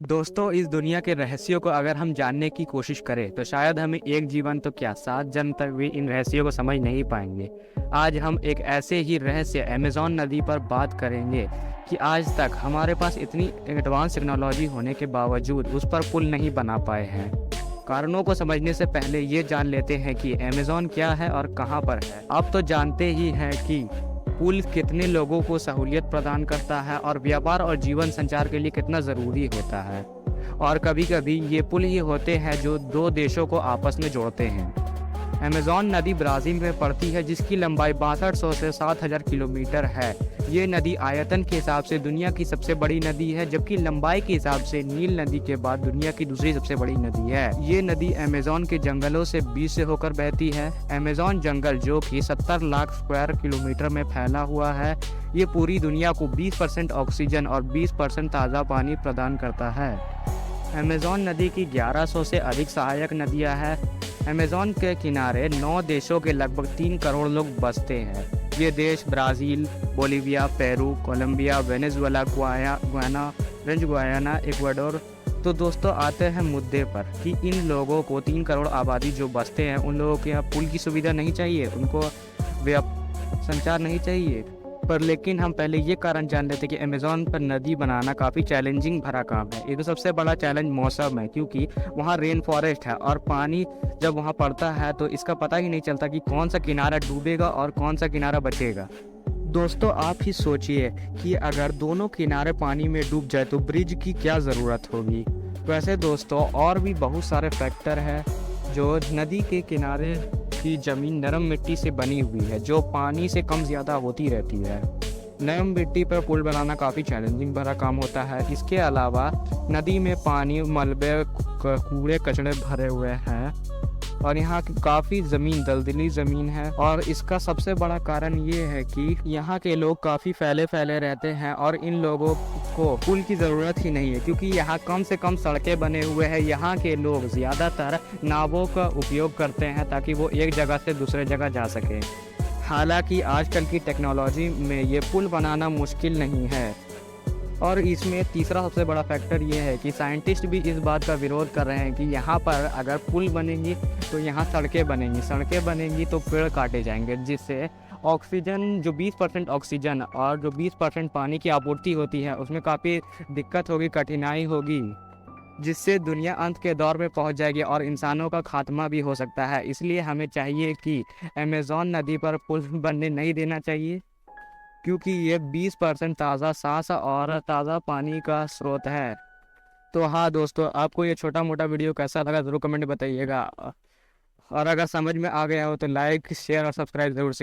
दोस्तों, इस दुनिया के रहस्यों को अगर हम जानने की कोशिश करें तो शायद हमें एक जीवन तो क्या 7 जन्म तक भी इन रहस्यों को समझ नहीं पाएंगे। आज हम एक ऐसे ही रहस्य अमेज़न नदी पर बात करेंगे कि आज तक हमारे पास इतनी एडवांस टेक्नोलॉजी होने के बावजूद उस पर पुल नहीं बना पाए हैं। कारणों को समझने से पहले ये जान लेते हैं कि अमेज़न क्या है और कहाँ पर है। आप तो जानते ही हैं कि पुल कितने लोगों को सहूलियत प्रदान करता है और व्यापार और जीवन संचार के लिए कितना ज़रूरी होता है। और कभी-कभी ये पुल ही होते हैं जो दो देशों को आपस में जोड़ते हैं। अमेज़न नदी ब्राज़ील में पड़ती है जिसकी लंबाई 6200 से 7000 किलोमीटर है। ये नदी आयतन के हिसाब से दुनिया की सबसे बड़ी नदी है, जबकि लंबाई के हिसाब से नील नदी के बाद दुनिया की दूसरी सबसे बड़ी नदी है। ये नदी अमेज़न के जंगलों से बीच से होकर बहती है। अमेज़न जंगल जो कि 70 लाख स्क्वायर किलोमीटर में फैला हुआ है, ये पूरी दुनिया को 20% ऑक्सीजन और 20% ताज़ा पानी प्रदान करता है। अमेज़न नदी की 1100 से अधिक सहायक नदियाँ हैं। अमेज़न के किनारे 9 देशों के लगभग 3 करोड़ लोग बसते हैं। ये देश Brazil, Bolivia, Peru, Colombia, Venezuela, Guyana, French Guiana, Ecuador. तो दोस्तों, आते हैं मुद्दे पर कि इन लोगों को 3 करोड़ आबादी जो बसते हैं, उन लोगों के यहाँ पुल की सुविधा नहीं चाहिए, उनको संचार नहीं चाहिए। पर लेकिन हम पहले ये कारण जान लेते हैं कि अमेज़न पर नदी बनाना काफ़ी चैलेंजिंग भरा काम है। ये तो सबसे बड़ा चैलेंज मौसम है, क्योंकि वहाँ रेन फॉरेस्ट है और पानी जब वहाँ पड़ता है तो इसका पता ही नहीं चलता कि कौन सा किनारा डूबेगा और कौन सा किनारा बचेगा। दोस्तों, आप ही सोचिए कि अगर दोनों किनारे पानी में डूब जाए तो ब्रिज की क्या ज़रूरत होगी। वैसे दोस्तों, और भी बहुत सारे फैक्टर हैं जो नदी के किनारे की ज़मीन नरम मिट्टी से बनी हुई है जो पानी से कम ज़्यादा होती रहती है। नरम मिट्टी पर पुल बनाना काफ़ी चैलेंजिंग भरा काम होता है। इसके अलावा नदी में पानी, मलबे, कूड़े कचड़े भरे हुए हैं और यहाँ की काफ़ी ज़मीन दलदली ज़मीन है। और इसका सबसे बड़ा कारण ये है कि यहाँ के लोग काफ़ी फैले रहते हैं और इन लोगों को पुल की ज़रूरत ही नहीं है, क्योंकि यहाँ कम से कम सड़कें बने हुए हैं। यहाँ के लोग ज़्यादातर नावों का उपयोग करते हैं ताकि वो एक जगह से दूसरे जगह जा सकें। हालांकि आजकल की टेक्नोलॉजी में ये पुल बनाना मुश्किल नहीं है। और इसमें तीसरा सबसे बड़ा फैक्टर ये है कि साइंटिस्ट भी इस बात का विरोध कर रहे हैं कि यहाँ पर अगर पुल बनेंगी तो यहाँ सड़कें बनेंगी तो पेड़ काटे जाएंगे, जिससे ऑक्सीजन जो 20% ऑक्सीजन और जो 20% पानी की आपूर्ति होती है उसमें काफ़ी दिक्कत होगी, कठिनाई होगी, जिससे दुनिया अंत के दौर में पहुंच जाएगी और इंसानों का खात्मा भी हो सकता है। इसलिए हमें चाहिए कि अमेज़न नदी पर पुल बनने नहीं देना चाहिए, क्योंकि ये 20% ताज़ा सांस और ताज़ा पानी का स्रोत है। तो हाँ दोस्तों, आपको ये छोटा मोटा वीडियो कैसा लगा ज़रूर कमेंट में बताइएगा। और अगर समझ में आ गया हो तो लाइक, शेयर और सब्सक्राइब ज़रूर से